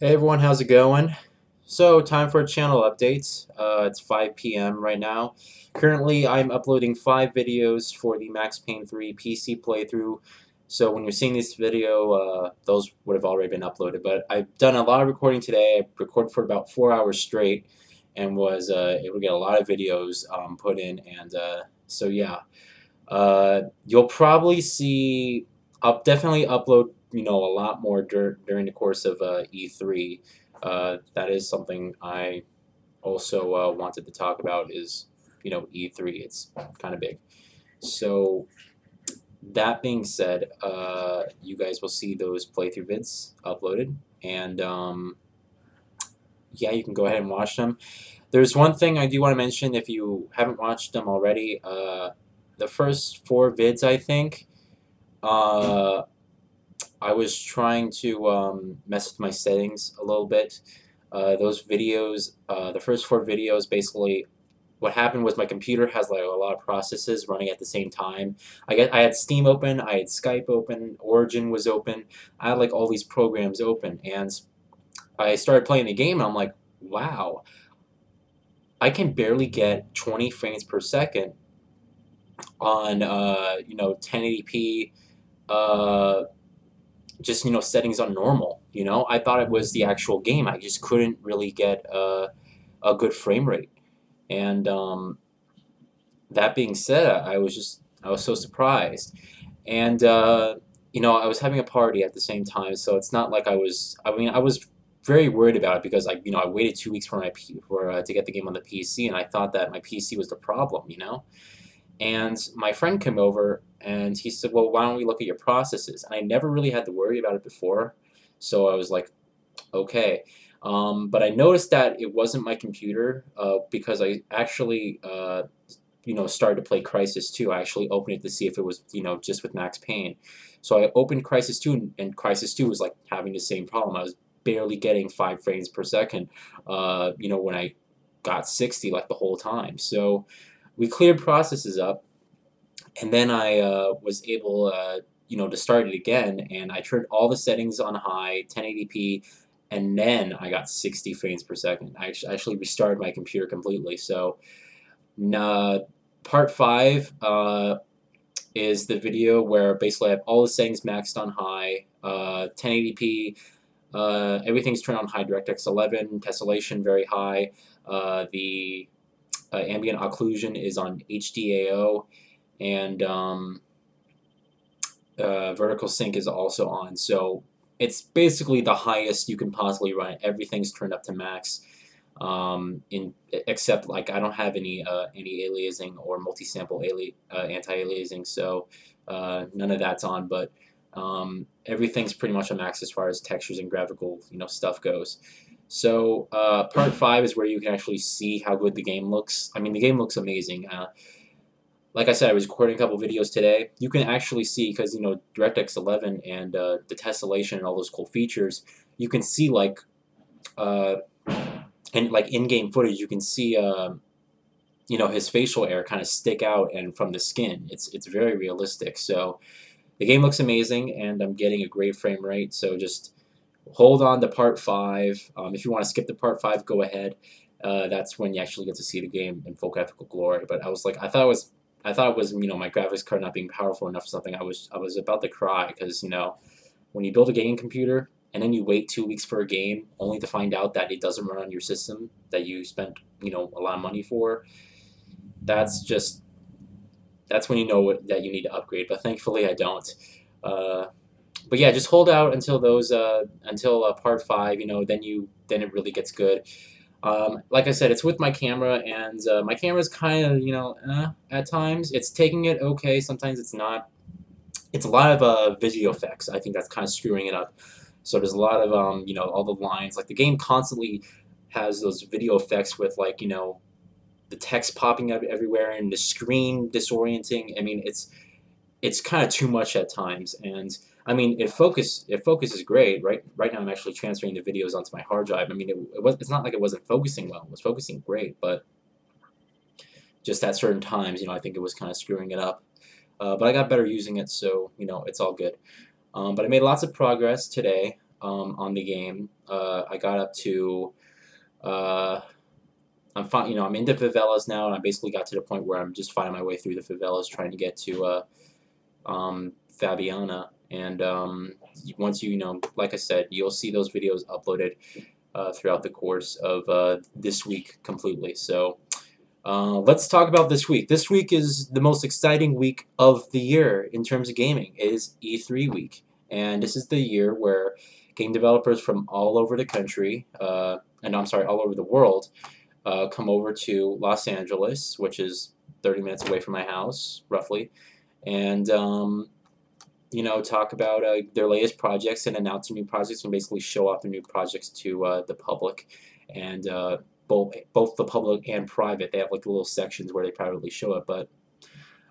Hey everyone, how's it going? So, time for a channel update. It's 5 p.m. right now. Currently, I'm uploading 5 videos for the Max Payne 3 PC playthrough. So, when you're seeing this video, those would have already been uploaded. But I've done a lot of recording today. I recorded for about 4 hours straight and was able to get a lot of videos put in. And so, yeah. You'll probably see. I'll definitely upload, a lot more during the course of E3. That is something I also wanted to talk about. Is E3? It's kind of big. So that being said, you guys will see those playthrough vids uploaded, and yeah, you can go ahead and watch them. There's one thing I do want to mention if you haven't watched them already. The first 4 vids, I think. Uh, I was trying to mess with my settings a little bit. Those videos, the first 4 videos, basically, what happened was my computer has like a lot of processes running at the same time. I had Steam open, I had Skype open, Origin was open. I had like all these programs open, and I started playing the game, and I'm like, wow, I can barely get 20 frames per second on 1080p. Just settings on normal. I thought it was the actual game. I just couldn't really get a good frame rate. And that being said, I was so surprised. And I was having a party at the same time, so it's not like I was very worried about it because I waited 2 weeks for to get the game on the PC, and I thought that my PC was the problem. And my friend came over and he said, well, why don't we look at your processes? And I never really had to worry about it before. So I was like, okay. But I noticed that it wasn't my computer because I actually, started to play Crisis 2. I actually opened it to see if it was, just with Max Payne. So I opened Crisis 2 and Crisis 2 was like having the same problem. I was barely getting 5 frames per second, when I got 60 like the whole time. So we cleared processes up, and then I was able, to start it again, and I turned all the settings on high, 1080p, and then I got 60 frames per second. I actually restarted my computer completely. So, part 5 is the video where basically I have all the settings maxed on high, 1080p, everything's turned on high, DirectX 11, tessellation very high, the ambient occlusion is on HDAO, and vertical sync is also on. So it's basically the highest you can possibly run. Everything's turned up to max, except like I don't have any aliasing or multi-sample anti-aliasing, so none of that's on. But everything's pretty much a max as far as textures and graphical stuff goes. So part 5 is where you can actually see how good the game looks. I mean, the game looks amazing. Like I said, I was recording a couple videos today. You can actually see, because DirectX 11 and the tessellation and all those cool features, you can see like and like in-game footage, you can see his facial hair kind of stick out and from the skin. It's very realistic. So the game looks amazing, and I'm getting a great frame rate. So just hold on to part 5. If you want to skip the part 5, go ahead. That's when you actually get to see the game in full graphical glory. But I was like, I thought it was my graphics card not being powerful enough for something. I was about to cry because when you build a gaming computer and then you wait 2 weeks for a game only to find out that it doesn't run on your system that you spent a lot of money for. That's when you know that you need to upgrade. But thankfully I don't. But yeah, just hold out until part 5. Then it really gets good. Like I said, it's with my camera, and my camera's kind of at times. It's taking it okay. Sometimes it's not. It's a lot of video effects. I think that's kind of screwing it up. So there's a lot of all the lines. Like the game constantly has those video effects with like the text popping up everywhere and the screen disorienting. I mean, it's kind of too much at times, and I mean, it focuses great. Right now, I'm actually transferring the videos onto my hard drive. I mean, it's not like it wasn't focusing well. It was focusing great, but just at certain times, I think it was kind of screwing it up. But I got better using it, so it's all good. But I made lots of progress today. on the game. I got up to I'm fine, I'm in the favelas now, and I basically got to the point where I'm just finding my way through the favelas, trying to get to Fabiana. And once like I said, you'll see those videos uploaded throughout the course of this week completely. So let's talk about this week. This week is the most exciting week of the year in terms of gaming. It is E3 week, and this is the year where game developers from all over the country, and I'm sorry, all over the world, come over to Los Angeles, which is 30 minutes away from my house, roughly, and talk about their latest projects and announce new projects and basically show off their new projects to the public, and both the public and private. They have like little sections where they privately show it. But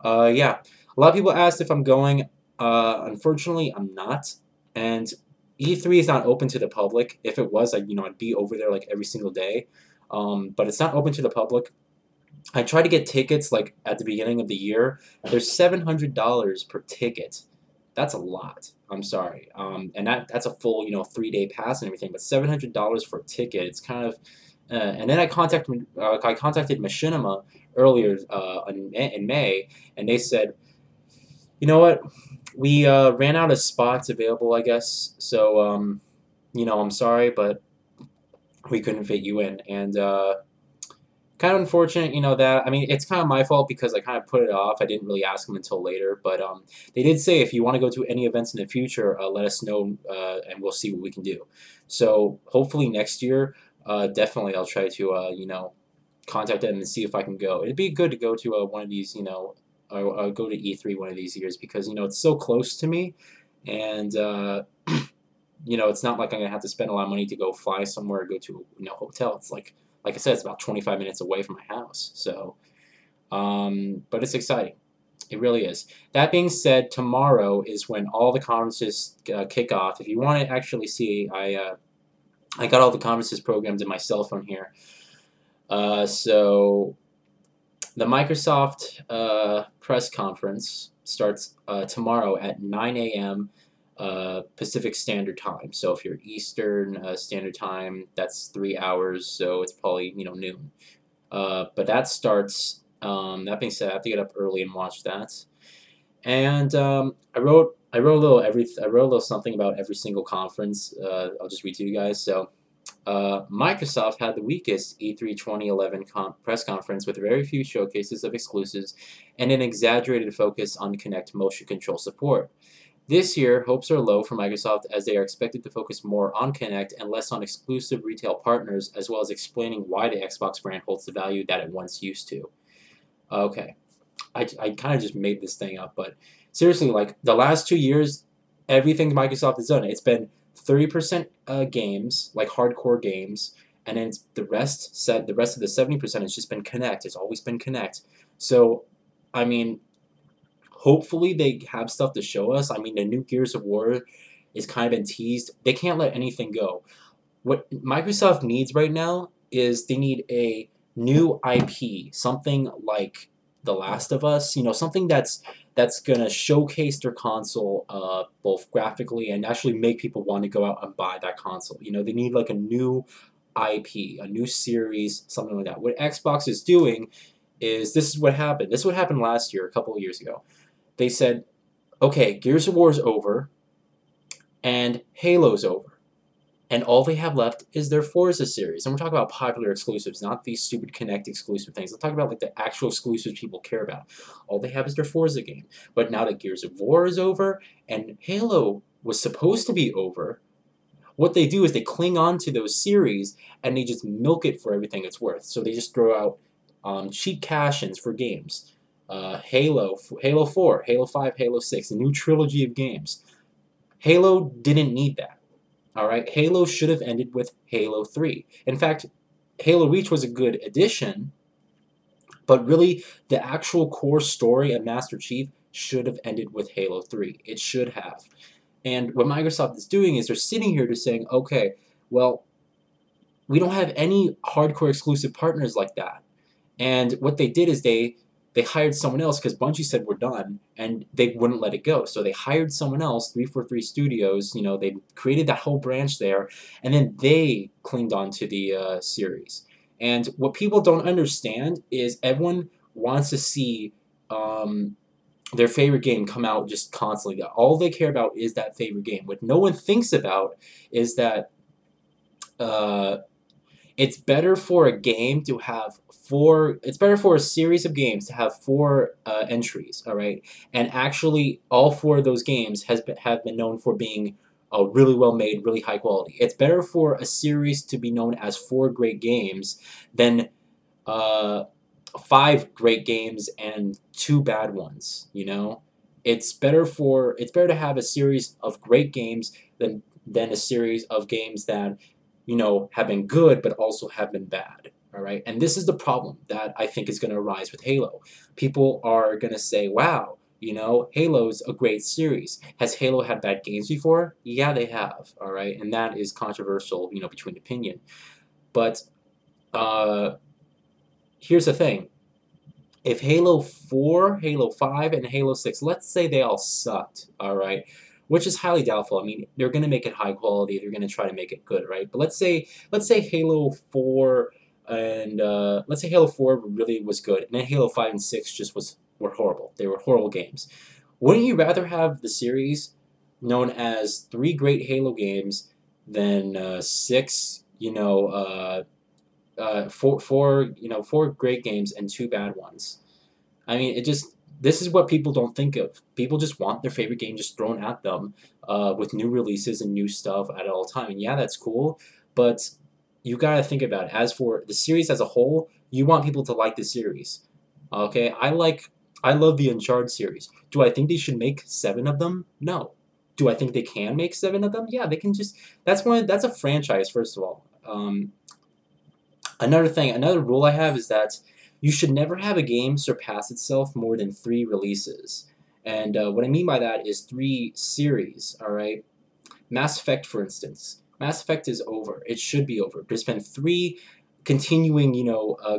yeah, a lot of people asked if I'm going. Unfortunately, I'm not, and E3 is not open to the public. If it was, I'd be over there like every single day. But it's not open to the public. I tried to get tickets like at the beginning of the year. They're $700 per ticket. That's a lot. I'm sorry. And that's a full 3-day pass and everything. But $700 for a ticket. It's kind of. And then I contacted Machinima earlier in May, and they said, you know what, we ran out of spots available, I guess. So I'm sorry, but we couldn't fit you in, and kind of unfortunate, that. I mean, it's kind of my fault because I kind of put it off. I didn't really ask them until later, but they did say if you want to go to any events in the future, let us know, and we'll see what we can do. So hopefully next year, definitely I'll try to contact them and see if I can go. It'd be good to go to one of these, I'll go to E3 one of these years because it's so close to me, and it's not like I'm gonna have to spend a lot of money to go fly somewhere or go to a hotel. It's like I said, it's about 25 minutes away from my house. So, but it's exciting. It really is. That being said, tomorrow is when all the conferences kick off. If you want to actually see, I got all the conferences programmed in my cell phone here. So the Microsoft press conference starts tomorrow at 9 a.m. Pacific Standard Time. So if you're Eastern Standard Time, that's 3 hours. So it's probably noon. But that starts. That being said, I have to get up early and watch that. And I wrote a little something about every single conference. I'll just read to you guys. So. Microsoft had the weakest E3 2011 press conference with very few showcases of exclusives and an exaggerated focus on Kinect motion control support. This year, hopes are low for Microsoft as they are expected to focus more on Kinect and less on exclusive retail partners, as well as explaining why the Xbox brand holds the value that it once used to. Okay, I kind of just made this thing up, but seriously, like the last 2 years, everything Microsoft has done, it's been 30% games, like hardcore games, and then the rest of the 70% has just been Kinect. It's always been Kinect. So, I mean, hopefully they have stuff to show us. I mean, the new Gears of War is kind of been teased. They can't let anything go. What Microsoft needs right now is they need a new IP, something like The Last of Us, something that's going to showcase their console both graphically and actually make people want to go out and buy that console. They need like a new IP, a new series, something like that. What Xbox is doing is this is what happened. This is what happened last year, a couple of years ago. They said, okay, Gears of War is over and Halo's over. And all they have left is their Forza series. And we're talking about popular exclusives, not these stupid Kinect exclusive things. I'm talking about like the actual exclusives people care about. All they have is their Forza game. But now that Gears of War is over and Halo was supposed to be over, what they do is they cling on to those series and they just milk it for everything it's worth. So they just throw out cheap cash-ins for games. Halo 4, Halo 5, Halo 6, a new trilogy of games. Halo didn't need that. Alright, Halo should have ended with Halo 3. In fact, Halo Reach was a good addition, but really the actual core story of Master Chief should have ended with Halo 3. It should have. And what Microsoft is doing is they're sitting here just saying, okay, well, we don't have any hardcore exclusive partners like that. And what they did is they they hired someone else because Bungie said we're done, and they wouldn't let it go. So they hired someone else, 343 Studios. They created that whole branch there, and then they clinged on to the series. And what people don't understand is everyone wants to see their favorite game come out just constantly. All they care about is that favorite game. What no one thinks about is that uh, it's better for a game to have four. It's better for a series of games to have four entries. All right, and actually, all four of those games have been known for being really well made, really high quality. It's better for a series to be known as four great games than uh, five great games and two bad ones. It's better to have a series of great games than a series of games that have been good but also have been bad. All right, and this is the problem that I think is going to arise with Halo. People are going to say, "Wow, Halo's a great series. Has Halo had bad games before? Yeah, they have. All right, and that is controversial, between opinion. But uh, here's the thing: if Halo 4, Halo 5, and Halo 6, let's say they all sucked, all right, which is highly doubtful. I mean, they're going to make it high quality. They're going to try to make it good, right? But let's say Halo 4 and let's say Halo 4 really was good, and then Halo 5 and 6 just were horrible. They were horrible games. Wouldn't you rather have the series known as three great Halo games than six, four great games and two bad ones? I mean, this is what people don't think of. People just want their favorite game just thrown at them with new releases and new stuff at all time. And yeah, that's cool, but you gotta think about it. As for the series as a whole, you want people to like the series. Okay, I love the Uncharted series. Do I think they should make 7 of them? No. Do I think they can make 7 of them? Yeah, they can just. That's a franchise, first of all. Another rule I have is that you should never have a game surpass itself more than 3 releases. And what I mean by that is 3 series, all right? Mass Effect, for instance. Mass Effect is over. It should be over. There's been 3 continuing,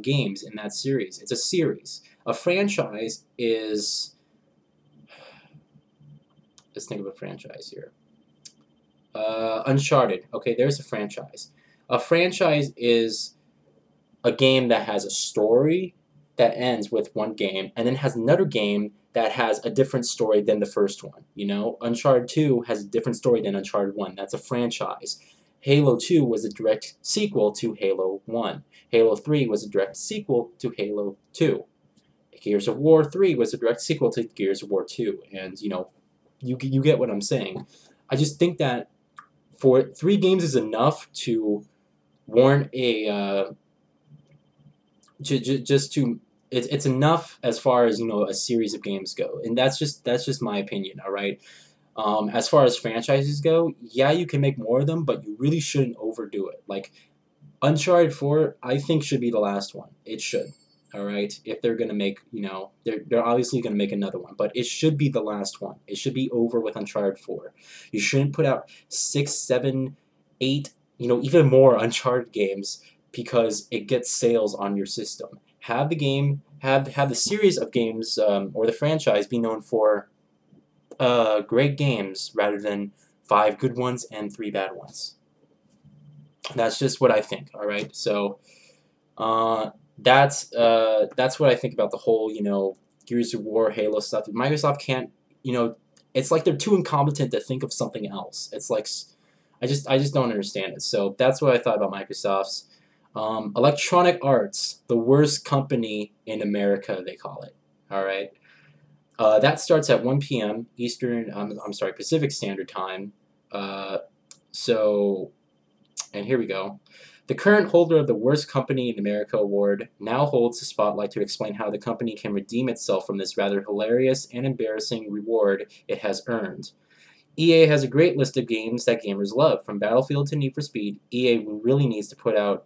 games in that series. It's a series. A franchise is... Let's think of a franchise here. Uncharted. Okay, there's a franchise. A franchise is a game that has a story that ends with one game and then has another game that has a different story than the first one. Uncharted 2 has a different story than Uncharted 1. That's a franchise. Halo 2 was a direct sequel to Halo 1. Halo 3 was a direct sequel to Halo 2. Gears of War 3 was a direct sequel to Gears of War 2. And, you get what I'm saying. I just think that for 3 games is enough to warrant a... it's enough as far as a series of games go, and that's just my opinion. All right. As far as franchises go, yeah, you can make more of them, but you really shouldn't overdo it. Like Uncharted 4, I think should be the last one. It should. All right. If they're gonna make, they're obviously gonna make another one, but it should be the last one. It should be over with Uncharted 4. You shouldn't put out 6, 7, 8, even more Uncharted games because it gets sales on your system. Have the game, have the series of games or the franchise be known for great games rather than 5 good ones and 3 bad ones. That's just what I think. All right, so that's what I think about the whole Gears of War, Halo stuff. Microsoft can't it's like they're too incompetent to think of something else. It's like I just don't understand it. So that's what I thought about Microsoft's. Electronic Arts, the worst company in America, they call it. All right. That starts at 1 p.m. Eastern, I'm sorry, Pacific Standard Time. And here we go. The current holder of the Worst Company in America award now holds the spotlight to explain how the company can redeem itself from this rather hilarious and embarrassing reward it has earned. EA has a great list of games that gamers love. From Battlefield to Need for Speed, EA really needs to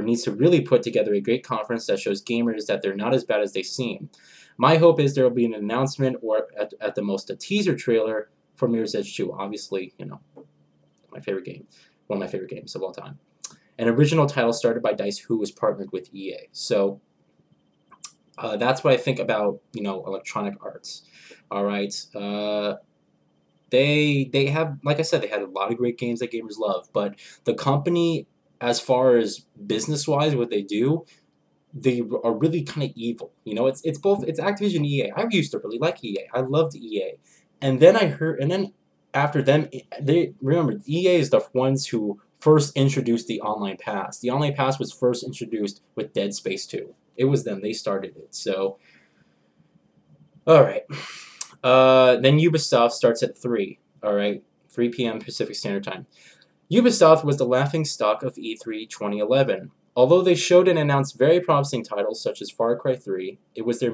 needs to really put together a great conference that shows gamers that they're not as bad as they seem. My hope is there will be an announcement or at the most a teaser trailer for Mirror's Edge 2. Obviously, my favorite game. One of my favorite games of all time. An original title started by DICE who was partnered with EA. So That's what I think about, Electronic Arts. All right. They have, like I said, they had a lot of great games that gamers love, but the company, as far as business wise, what they do, they are really kind of evil. It's both, it's Activision and EA. I used to really like EA. I loved EA, and then I heard, and then after them, they remember EA is the ones who first introduced the online pass. The online pass was first introduced with Dead Space 2. It was them. They started it. So, all right. Then Ubisoft starts at 3. All right, 3 p.m. Pacific Standard Time. Ubisoft was the laughingstock of E3 2011. Although they showed and announced very promising titles such as Far Cry 3, it was their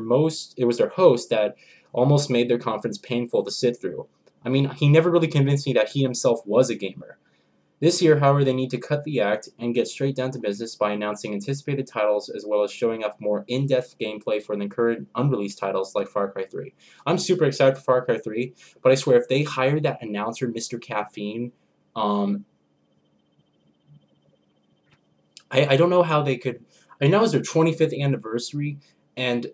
host that almost made their conference painful to sit through. I mean, he never really convinced me that he himself was a gamer. This year, however, they need to cut the act and get straight down to business by announcing anticipated titles as well as showing off more in-depth gameplay for the current unreleased titles like Far Cry 3. I'm super excited for Far Cry 3, but I swear if they hire that announcer, Mr. Caffeine, um, I don't know how they could. I know it's their 25th anniversary, and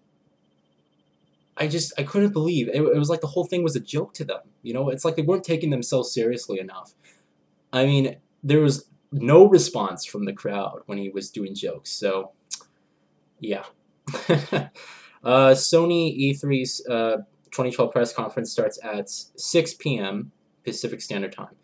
I couldn't believe it was like the whole thing was a joke to them. It's like they weren't taking themselves seriously enough. I mean, there was no response from the crowd when he was doing jokes. So, yeah. Sony E3's 2012 press conference starts at 6 p.m. Pacific Standard Time.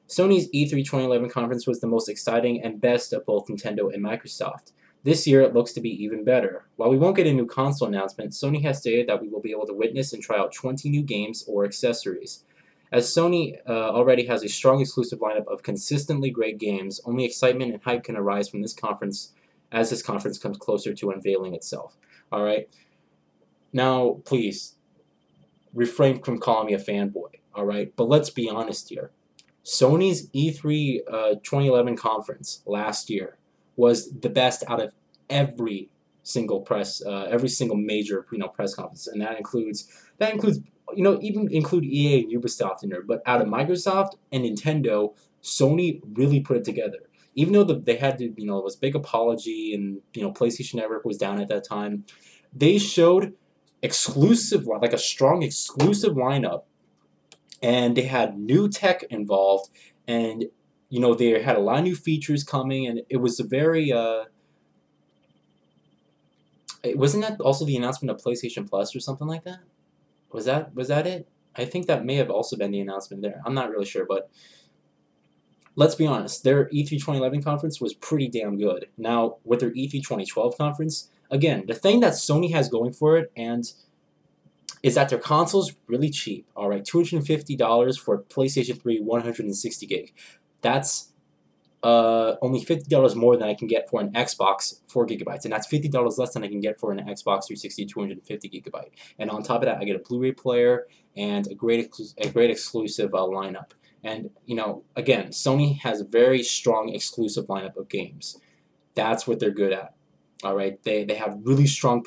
Sony's E3 2011 conference was the most exciting and best of both Nintendo and Microsoft. This year it looks to be even better. While we won't get a new console announcement, Sony has stated that we will be able to witness and try out 20 new games or accessories. As Sony already has a strong exclusive lineup of consistently great games, only excitement and hype can arise from this conference as this conference comes closer to unveiling itself. All right. Now, please refrain from calling me a fanboy. All right, but let's be honest here. Sony's E3 2011 conference last year was the best out of every every single major press conference, and that includes even include EA and Ubisoft in there. But out of Microsoft and Nintendo, Sony really put it together. Even though they had to, it was big apology, and PlayStation Network was down at that time, they showed like a strong exclusive lineup, and they had new tech involved, and they had a lot of new features coming, and it was a very wasn't that also the announcement of PlayStation Plus or something like that? Was that it? I think that may have also been the announcement there. I'm not really sure, but let's be honest, their E3 2011 conference was pretty damn good. Now, with their E3 2012 conference, again, the thing that Sony has going for it and is that their console's really cheap. All right, $250 for PlayStation 3 160 gig. That's only $50 more than I can get for an Xbox 4 gigabytes, and that's $50 less than I can get for an Xbox 360 250 gigabyte. And on top of that, I get a Blu-ray player and a great exclusive lineup. And again, Sony has a very strong exclusive lineup of games. That's what they're good at. All right, they have really strong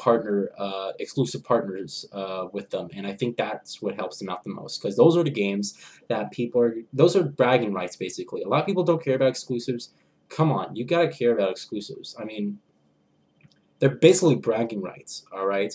exclusive partners with them, and I think that's what helps them out the most, because those are the games that those are bragging rights basically. A lot of people don't care about exclusives. Come on, you gotta care about exclusives. I mean, they're basically bragging rights. All right,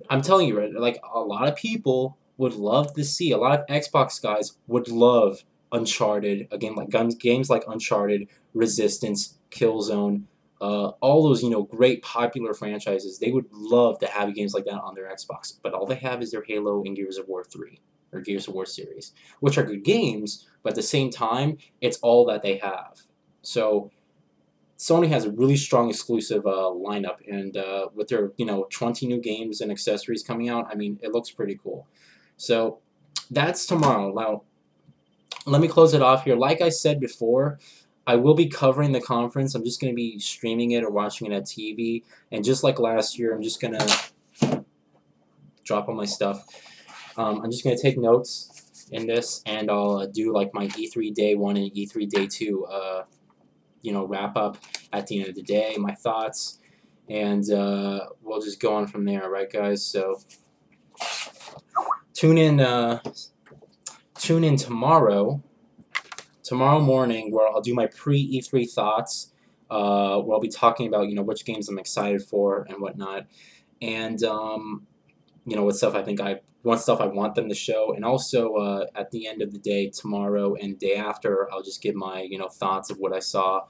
I'm telling you, right? Like a lot of people would love to see. A lot of Xbox guys would love Uncharted, a game like games like Uncharted, Resistance, Killzone, all those great popular franchises. They would love to have games like that on their Xbox, but all they have is their Halo and Gears of War 3 or Gears of War series, which are good games, but at the same time, it's all that they have. So Sony has a really strong exclusive lineup, and with their 20 new games and accessories coming out, I mean, it looks pretty cool. So that's tomorrow. Now, let me close it off here. Like I said before, I will be covering the conference. I'm just going to be streaming it or watching it at TV. And just like last year, I'm just going to drop all my stuff. I'm just going to take notes in this, and I'll do like my E3 Day 1 and E3 Day 2 wrap up at the end of the day, my thoughts, and we'll just go on from there, all right, guys? So tune in tomorrow morning, where I'll do my pre-E3 thoughts, where I'll be talking about which games I'm excited for and whatnot. and what stuff I want them to show, and also at the end of the day tomorrow and day after, I'll just give my thoughts of what I saw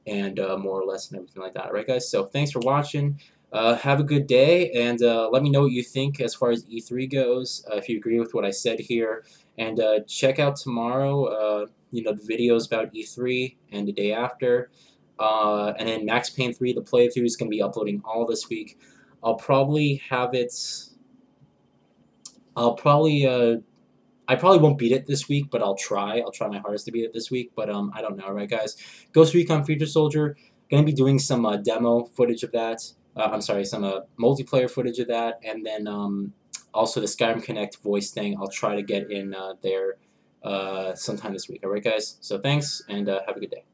and more or less and everything like that. All right, guys. So thanks for watching. Have a good day, and let me know what you think as far as E3 goes. If you agree with what I said here, and check out tomorrow. The videos about E3 and the day after, and then Max Payne 3, the playthrough is going to be uploading all this week. I'll probably have it. I'll probably I probably won't beat it this week, but I'll try. I'll try my hardest to beat it this week, but I don't know. All right, guys. Ghost Recon Future Soldier. Gonna be doing some demo footage of that. I'm sorry, some multiplayer footage of that, and then also the Skyrim Connect voice thing. I'll try to get in there sometime this week. All right, guys. So thanks, and have a good day.